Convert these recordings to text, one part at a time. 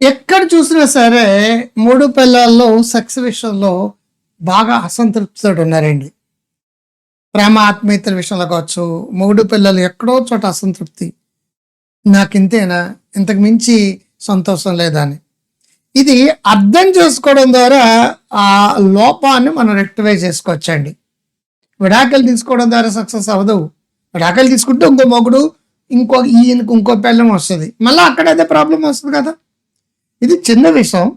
ఎక్కడ చూసినా సరే మూడు పిల్లల్లో సెక్స్ విషయంలో బాగా అసంతృప్తితో ఉన్నారండి. ప్రేమ ఆత్మీయతల విషయంలో కావచ్చు, మూడు పిల్లలు ఎక్కడో చోట అసంతృప్తి. నాకింతేనా, ఇంతకు మించి సంతోషం లేదా అని. ఇది అర్థం చేసుకోవడం ద్వారా ఆ లోపాన్ని మనం రెక్టిఫై చేసుకోవచ్చండి. విడాకులు తీసుకోవడం ద్వారా సక్సెస్ అవ్వదు. విడాకులు తీసుకుంటే ఇంకో మొగుడు, ఈయనకు ఇంకో పిల్లం వస్తుంది, మళ్ళీ అక్కడ అదే ప్రాబ్లం వస్తుంది కదా. ఇది చిన్న విషయం.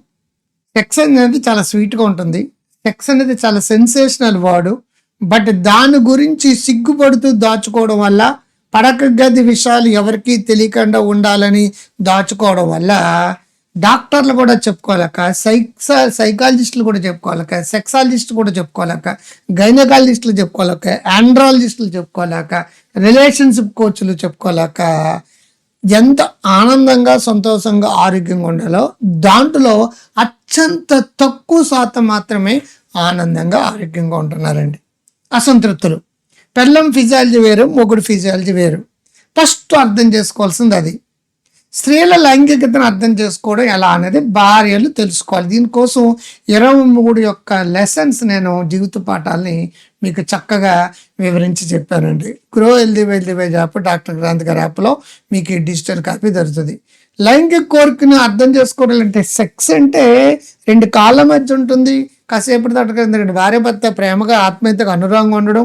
సెక్స్ అనేది చాలా స్వీట్గా ఉంటుంది. సెక్స్ అనేది చాలా సెన్సేషనల్ వర్డ్. బట్ దాని గురించి సిగ్గుపడుతూ దాచుకోవడం వల్ల, పడక గది విషయాలు ఎవరికీ తెలియకుండా ఉండాలని దాచుకోవడం వల్ల డాక్టర్లు కూడా చెప్పుకోలేక, సైకాలజిస్టులు కూడా చెప్పుకోలేక, సెక్సాలజిస్టులు కూడా చెప్పుకోలేక, గైనకాలజిస్టులు చెప్పుకోలేక, ఆండ్రాలజిస్టులు చెప్పుకోలేక, రిలేషన్షిప్ కోచ్లు చెప్పుకోలేక ఎంత ఆనందంగా, సంతోషంగా, ఆరోగ్యంగా ఉండాలో దాంట్లో అత్యంత తక్కువ శాతం మాత్రమే ఆనందంగా, ఆరోగ్యంగా ఉంటున్నారండి. అసంతృప్తులు. పెళ్ళం ఫిజియాలజీ వేరు, మొగుడు ఫిజియాలజీ వేరు. ఫస్ట్ అర్థం చేసుకోవాల్సింది అది. స్త్రీల లైంగికతను అర్థం చేసుకోవడం ఎలా అనేది భార్యలు తెలుసుకోవాలి. దీనికోసం 23 యొక్క లెసన్స్ నేను జీవిత పాఠాలని మీకు చక్కగా వివరించి చెప్పానండి. Grow healthy wealthy wise app, doctor Kranthi గారి యాప్లో మీకు ఈ డిజిటల్ కాపీ దొరుకుతుంది. లైంగిక కోరికను అర్థం చేసుకోవడం అంటే, సెక్స్ అంటే 2 కాళ్ళ మధ్య ఉంటుంది. కాసేపటి తగ్గ భార్య భర్త ప్రేమగా, ఆత్మీయతగా, అనురాగంగా ఉండడం.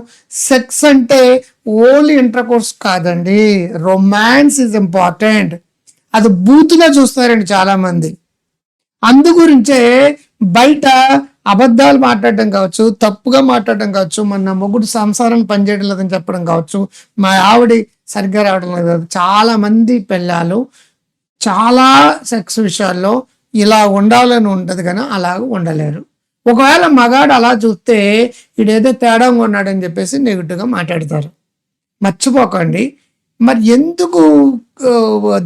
సెక్స్ అంటే ఓన్లీ ఇంటర్ కోర్స్ కాదండి, రొమాన్స్ ఈజ్ ఇంపార్టెంట్. అది బూతుగా చూస్తారండి చాలా మంది. అందు గురించే బయట అబద్ధాలు మాట్లాడడం కావచ్చు, తప్పుగా మాట్లాడడం కావచ్చు, మన మొగుడు సంసారాన్ని పనిచేయడం లేదని చెప్పడం కావచ్చు, మా ఆవిడ సరిగ్గా రావడం లేదు. చాలా మంది పిల్లలు చాలా సెక్స్ విషయాల్లో ఇలా ఉండాలని ఉంటుంది కానీ అలాగ ఉండలేరు. ఒకవేళ మగాడు అలా చూస్తే వీడేదో తేడాగా ఉన్నాడని చెప్పేసి నెగిటివ్గా మాట్లాడతారు. మర్చిపోకండి. మరి ఎందుకు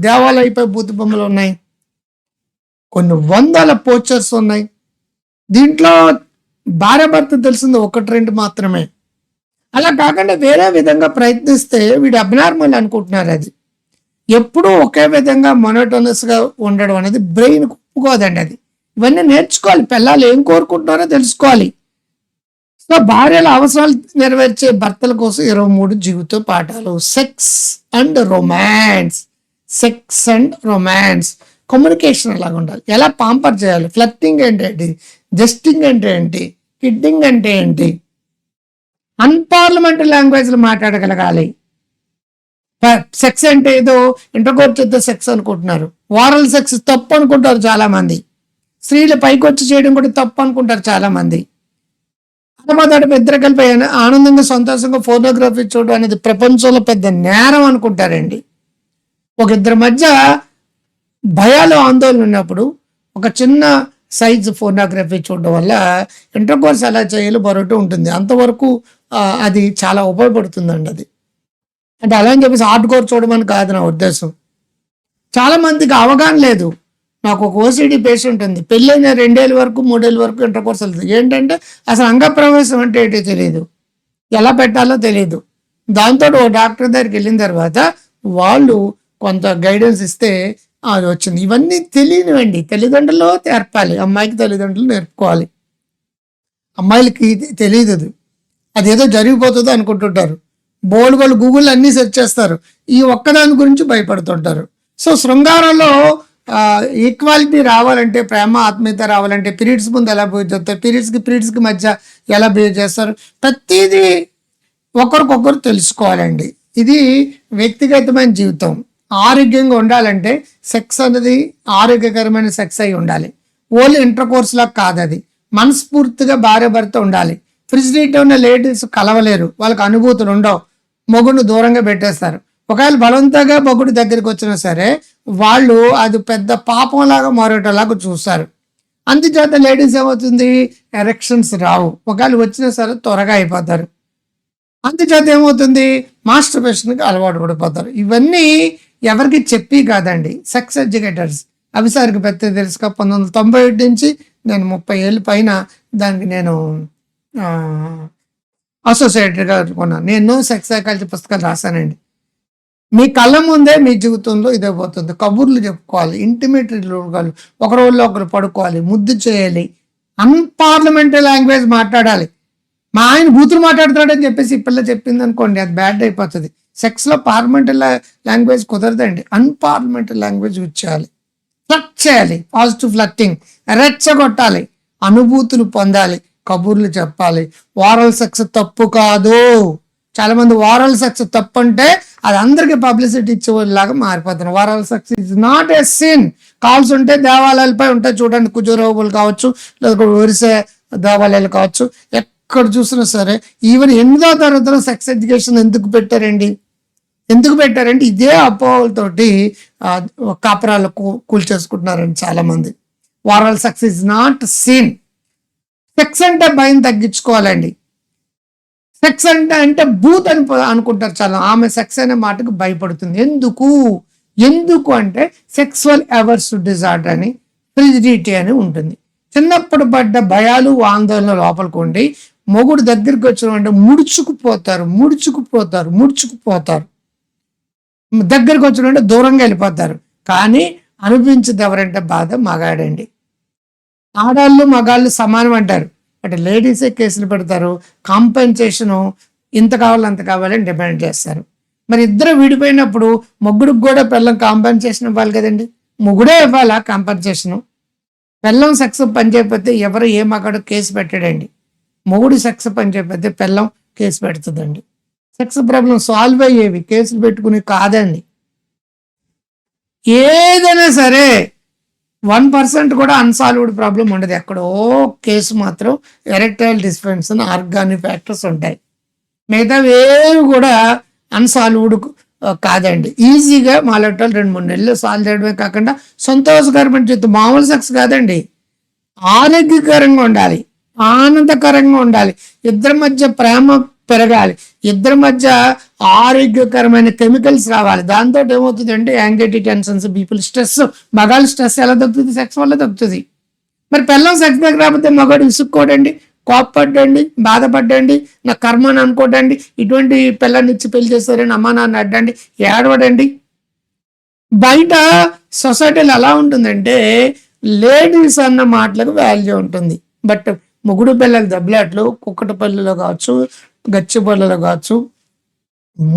దేవాలయపై బూతు బొమ్మలు ఉన్నాయి? కొన్ని వందల పోస్టర్స్ ఉన్నాయి. దీంట్లో భార్య భర్త తెలిసింది 1-2 మాత్రమే. అలా కాకుండా వేరే విధంగా ప్రయత్నిస్తే వీడు అబ్నార్మల్ అనుకుంటున్నారు. అది ఎప్పుడూ ఒకే విధంగా మొనోటోనస్గా ఉండడం అనేది బ్రెయిన్ ఒప్పుకోదండి. అది ఇవన్నీ నేర్చుకోవాలి. పిల్లలు ఏం కోరుకుంటున్నారో తెలుసుకోవాలి. సో భార్యల అవసరాలు నెరవేర్చే భర్తల కోసం 23 జీవిత పాఠాలు. Sex and romance. Sex and romance communication అలాగా ఉండాలి. ఎలా పాంపర్ చేయాలి, ఫ్లర్టింగ్ అంటే ఏంటి, జస్టింగ్ అంటే ఏంటి, కిడ్డింగ్ అంటే ఏంటి, అన్పార్లమెంటరీ లాంగ్వేజ్లో మాట్లాడగలగాలి. సెక్స్ అంటే ఏదో ఇంటర్కోర్స్ చేస్తే సెక్స్ అనుకుంటున్నారు. వారల్ సెక్స్ తప్పు అనుకుంటారు చాలా మంది. స్త్రీలు పైకొచ్చి చేయడం కూడా తప్పు అనుకుంటారు చాలా మంది. అతమాదాడు ఇద్దరు కలిపి ఆనందంగా, సంతోషంగా ఫోటోగ్రఫీ చూడడం అనేది ప్రపంచంలో పెద్ద నేరం అనుకుంటారండి. ఒక ఇద్దరి మధ్య భయాలు, ఆందోళన ఉన్నప్పుడు ఒక చిన్న సైజు ఫోటోగ్రఫీ చూడడం వల్ల ఇంటర్కోర్స్ ఎలా చేయాలో బరువుతూ ఉంటుంది. అంతవరకు అది చాలా ఉపయోగపడుతుందండి. అది అంటే అలా అని చెప్పేసి హార్డ్ కోర్ చూడమని కాదు నా ఉద్దేశం. చాలా మందికి అవగాహన లేదు. నాకు ఒక ఓసిడి పేషెంట్ ఉంది. పెళ్ళైన 2 ఏళ్ళ వరకు, 3 ఏళ్ళ వరకు ఇంటర్కోర్స్ వెళ్తుంది. ఏంటంటే అసలు అంగప్రవేశం అంటే ఏంటో తెలియదు, ఎలా పెట్టాలో తెలియదు. దాంతో ఓ డాక్టర్ దగ్గరికి వెళ్ళిన తర్వాత వాళ్ళు కొంత గైడెన్స్ ఇస్తే అది వచ్చింది. ఇవన్నీ తెలియనివండి. తల్లిదండ్రులు నేర్పాలి. అమ్మాయికి తల్లిదండ్రులు నేర్పుకోవాలి. అమ్మాయిలకి తెలియదు. అదేదో జరిగిపోతుందో అనుకుంటుంటారు. వాళ్ళు గూగుల్లో అన్నీ సెర్చ్ చేస్తారు. ఈ ఒక్కదాని గురించి భయపడుతుంటారు. సో శృంగారంలో ఈక్వాలిటీ రావాలంటే, ప్రేమ ఆత్మీయత రావాలంటే పీరియడ్స్ ముందు ఎలా బిహేవ్ చేస్తారు, పీరియడ్స్కి మధ్య ఎలా బిహేవ్ చేస్తారు, ప్రతిదీ ఒకరికొకరు తెలుసుకోవాలండి. ఇది వ్యక్తిగతమైన జీవితం. ఆరోగ్యంగా ఉండాలంటే సెక్స్ అనేది ఆరోగ్యకరమైన సెక్స్ అయి ఉండాలి. ఓన్లీ ఇంటర్ కోర్స్లా కాదు. అది మనస్ఫూర్తిగా భార్య భర్త ఉండాలి. ఫ్రిజిడిటీ ఉన్న లేడీస్ కలవలేరు, వాళ్ళకి అనుభూతులు ఉండవు, మొగుడిని దూరంగా పెట్టేస్తారు. ఒకవేళ బలవంతంగా మొగుడు దగ్గరికి వచ్చినా సరే వాళ్ళు అది పెద్ద పాపంలాగా మారేటలాగా చూస్తారు. అందుచేత లేడీస్ ఏమవుతుంది, ఎరెక్షన్స్ రావు. ఒకవేళ వచ్చినా సరే త్వరగా అయిపోతారు. అందుచేత ఏమవుతుంది, మాస్టర్బేషన్కి అలవాటు పడిపోతారు. ఇవన్నీ ఎవరికి చెప్పి కాదండి, సెక్స్ ఎడ్యుకేటర్స్ అవిసారికి పెద్ద తెలుసుక 1991 నుంచి నేను 30 ఏళ్ళ పైన దానికి నేను అసోసియేటెడ్గా అనుకున్నాను. నేను సెక్స్ సైకాలజీ పుస్తకాలు రాశానండి. మీ కళ్ళ ముందే మీ జీవితంలో ఇదే పోతుంది. కబుర్లు చెప్పుకోవాలి, ఇంటిమేట్ కావాలి, ఒకరోజులో ఒకరు పడుకోవాలి, ముద్దు చేయాలి, అన్పార్లమెంటరీ లాంగ్వేజ్ మాట్లాడాలి. మా ఆయన బూతులు మాట్లాడుతాడని చెప్పేసి ఈ పిల్ల చెప్పింది అనుకోండి, అది బ్యాడ్ అయిపోతుంది. సెక్స్లో పార్లమెంటరీ లాంగ్వేజ్ కుదరదండి. అన్పార్లమెంటరీ లాంగ్వేజ్ యూజ్ చేయాలి. ఫ్లర్ట్ చేయాలి, పాజిటివ్ ఫ్లర్టింగ్, రెచ్చగొట్టాలి, అనుభూతులు పొందాలి, కబుర్లు చెప్పాలి. వారల్ సెక్స్ తప్పు కాదు. చాలా మంది వారల్ సెక్స్ తప్పు అంటే అది అందరికి పబ్లిసిటీ ఇచ్చేలాగా మారిపోతున్నారు. Oral sex is not a sin. కాల్స్ ఉంటే దేవాలయాలపై ఉంటాయి చూడండి, కుజురోగులు కావచ్చు, లేదా ఒరిసే దేవాలయాలు కావచ్చు, ఎక్కడ చూసినా సరే. ఈవెన్ 8వ తరగతిలో సెక్స్ ఎడ్యుకేషన్ ఎందుకు పెట్టారండి? ఇదే అపోహలతోటి కాపురాలు కూల్చేసుకుంటున్నారండి చాలా మంది. Oral sex is not sin. Sex అంటే భయం తగ్గించుకోవాలండి. సెక్స్ అంటే బూత్ అని అనుకుంటారు చాలా. ఆమె సెక్స్ అనే మాటకు భయపడుతుంది. ఎందుకు అంటే సెక్సువల్ అవర్స్ డిజార్డర్ అని, ఫ్రిజిడిటీ అని ఉంటుంది. చిన్నప్పుడు పడ్డ భయాలు ఆందోళన లోపలికి ఉండి మొగుడు దగ్గరికి వచ్చిన ముడుచుకుపోతారు. దగ్గరికి వచ్చిన దూరంగా వెళ్ళిపోతారు. కానీ అనిపించింది ఎవరంటే బాధ మగాడండి. ఆడాళ్ళు మగాళ్ళు సమానం అంటారు, బట్ లేడీసే కేసులు పెడతారు. కాంపెన్సేషను ఇంత కావాలి అంత కావాలని డిమాండ్ చేస్తారు. మరి ఇద్దరు విడిపోయినప్పుడు మొగుడికి కూడా పిల్లం కాంపెన్సేషన్ ఇవ్వాలి కదండి. మొగుడే ఇవ్వాలా కాంపెన్సేషను? పిల్లం సెక్స్ పని చేయకపోతే ఎవరు ఏ మగాడు కేసు పెట్టాడండి. మొగుడు సెక్స్ పని చేయకపోతే పిల్లం కేసు పెడుతుందండి. సెక్స్ ప్రాబ్లం సాల్వ్ అయ్యేవి కేసులు పెట్టుకుని కాదండి. ఏదైనా సరే 1% కూడా అన్సాల్వ్డ్ ప్రాబ్లం ఉండదు. ఎక్కడో కేసు మాత్రం ఎరెక్టైల్ డిస్ఫంక్షన్, ఆర్గానిక్ ఫ్యాక్టర్స్ ఉంటాయి. మిగతావి ఏవి కూడా అన్సాల్వ్డ్ కాదండి. ఈజీగా మాలెట్టాలు 2-3 నెలలు సాల్వ్ చేయడమే కాకుండా సంతోషకరమైన జీవితం. మామూలు సెక్స్ కాదండి, ఆరోగ్యకరంగా ఉండాలి, ఆనందకరంగా ఉండాలి, ఇద్దరి మధ్య ప్రేమ పెరగాలి, ఇద్దరి మధ్య ఆరోగ్యకరమైన కెమికల్స్ రావాలి. దాంతో ఏమవుతుందంటే యాంగ్జైటీ, టెన్షన్స్, బీపుల్ స్ట్రెస్. మగాళ్ళ స్ట్రెస్ ఎలా తగ్గుతుంది? సెక్స్ వల్ల తగ్గుతుంది. మరి పిల్లం సెక్స్ దగ్గర రాకపోతే మగాడు విసుక్కోడండి, కోప్పడ్డండి, బాధపడ్డండి, నా కర్మ అని అనుకోడండి, ఇటువంటి పిల్లని ఇచ్చి పెళ్లి చేస్తారని అమ్మా నాన్న అడ్డండి, ఏడవడండి. బయట సొసైటీలో ఎలా ఉంటుందంటే లేడీస్ అన్న మాటలకు వాల్యూ ఉంటుంది, బట్ మొగుడు పిల్లల దెబ్బలాట్లు కుక్కటపల్లిలో కావచ్చు, గచ్చిపల్లిలో కావచ్చు,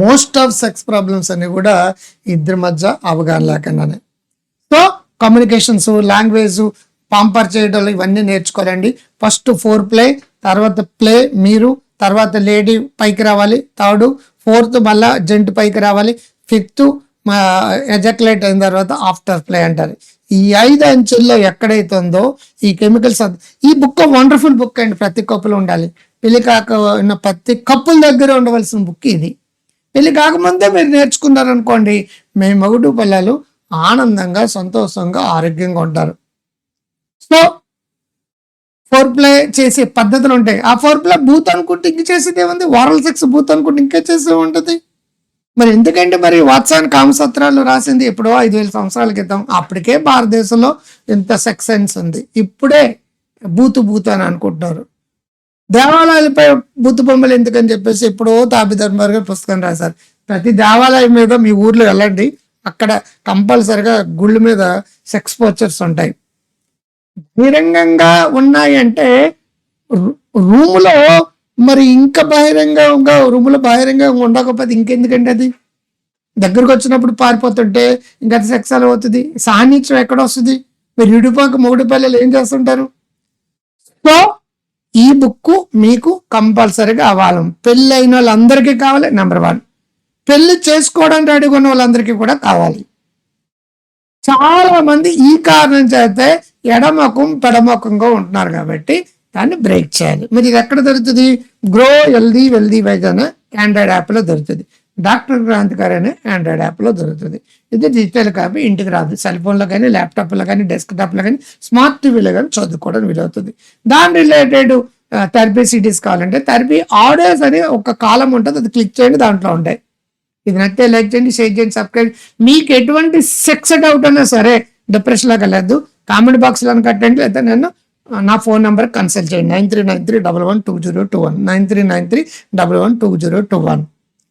మోస్ట్ ఆఫ్ సెక్స్ ప్రాబ్లమ్స్ అన్ని కూడా ఇద్దరి మధ్య అవగాహన లేకుండానే. సో కమ్యూనికేషన్స్, లాంగ్వేజ్, పాంపర్ చేయడం ఇవన్నీ నేర్చుకోవాలండి. ఫస్ట్ 4 తర్వాత ప్లే మీరు, తర్వాత లేడీ పైకి రావాలి, 4th మళ్ళా జెంట్ పైకి రావాలి, 5th ఎజాక్యులేట్ అయిన తర్వాత ఆఫ్టర్ ప్లే అంటారు. ఈ 5 అంచెల్లో ఎక్కడైతే ఉందో ఈ కెమికల్స్. ఈ బుక్ వండర్ఫుల్ బుక్ అండి, ప్రతి కప్పులు ఉండాలి. పెళ్లి కాక ఉన్న ప్రతి కప్పుల దగ్గర ఉండవలసిన బుక్ ఇది. పెళ్లి కాకముందే మీరు నేర్చుకున్నారనుకోండి, మీ మగుడు పిల్లలు ఆనందంగా, సంతోషంగా, ఆరోగ్యంగా ఉంటారు. సో 4 చేసే పద్ధతులు ఉంటాయి. ఆ 4 బూత్ అనుకుంటే ఇంక చేసేది ఏముంది? వారల్ సెక్స్ బూత్ అనుకుంటే ఇంకా చేసే ఉంటుంది. మరి ఎందుకంటే మరి వాత్సాయన కామసూత్రాలు రాసింది ఎప్పుడో 5,000 సంవత్సరాల క్రితం. అప్పటికే భారతదేశంలో ఇంత సెక్స్ సెన్స్ ఉంది. ఇప్పుడే బూత్ అని అనుకుంటున్నారు. దేవాలయాలపై బూతు బొమ్మలు ఎందుకని చెప్పేసి ఎప్పుడో తాపి ధర్మార్ గారు పుస్తకం రాశారు. ప్రతి దేవాలయం మీద మీ ఊర్లో వెళ్ళండి, అక్కడ కంపల్సరిగా గుళ్ళ మీద సెక్స్ పోస్టర్స్ ఉంటాయి. బహిరంగంగా ఉన్నాయి అంటే రూములో మరి ఇంకా బహిరంగంగా, రూములో బహిరంగంగా ఉండకపోతే ఇంకెందుకండి? అది దగ్గరకు వచ్చినప్పుడు పారిపోతుంటే ఇంకా సెక్స్ అలా అవుతుంది. సాన్నిధ్యం ఎక్కడ వస్తుంది? మీరు ఇడిపోక మొగుడు పిల్లలు ఏం చేస్తుంటారు? సో ఈ బుక్ మీకు కంపల్సరీగా అవ్వాలి. పెళ్ళి అయిన వాళ్ళందరికీ కావాలి. నెంబర్ 1, పెళ్లి చేసుకోవడానికి రెడీగా ఉన్న వాళ్ళందరికీ కూడా కావాలి. చాలా మంది ఈ కారణం చేస్తే ఎడమొఖం పెడమొఖంగా ఉంటున్నారు కాబట్టి దాన్ని బ్రేక్ చేయాలి. మరి ఇది ఎక్కడ దొరుకుతుంది? గ్రో హెల్దీ వెల్దీ వైజ్ అనే ఆండ్రాయిడ్ యాప్లో దొరుకుతుంది. డాక్టర్ క్రాంతికారి అనే ఆండ్రాయిడ్ యాప్లో దొరుకుతుంది. ఇది డిజిటల్ కాపీ, ఇంటికి రాదు. సెల్ ఫోన్లో కానీ, ల్యాప్టాప్లో కానీ, డెస్క్టాప్లో కానీ, స్మార్ట్ టీవీలో కానీ చదువుకోవడం వీలవుతుంది. దాని రిలేటెడ్ థెరపీ సిటీస్ కావాలంటే థెరపీ ఆడియోస్ అని ఒక కాలం ఉంటుంది, అది క్లిక్ చేయండి, దాంట్లో ఉంటాయి. ఇది నచ్చితే లైక్ చేయండి, షేర్ చేయండి, సబ్స్క్రైబ్. మీకు ఎటువంటి సెక్స్ డౌట్ అన్నా సరే డిప్రెషన్లోకి వెళ్ళద్దు, కామెంట్ బాక్స్లో కట్టండి, లేదా నేను నా ఫోన్ నెంబర్ కన్సల్ట్ చేయండి. 9393112021 9393112021.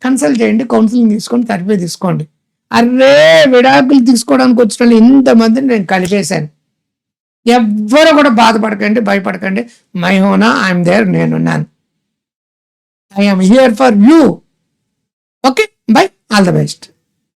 కన్సల్ట్ చేయండి, కౌన్సిలింగ్ తీసుకోండి, థెరపీ తీసుకోండి. అర్రే విడాకులు తీసుకోవడానికి వచ్చిన వాళ్ళు ఇంతమందిని నేను కలిపేశాను. ఎవ్వరు కూడా బాధపడకండి, భయపడకండి. మై హోనా, ఐఎమ్ దేర్, నేనున్నాను. I'm here for you. Okay, by, all the best.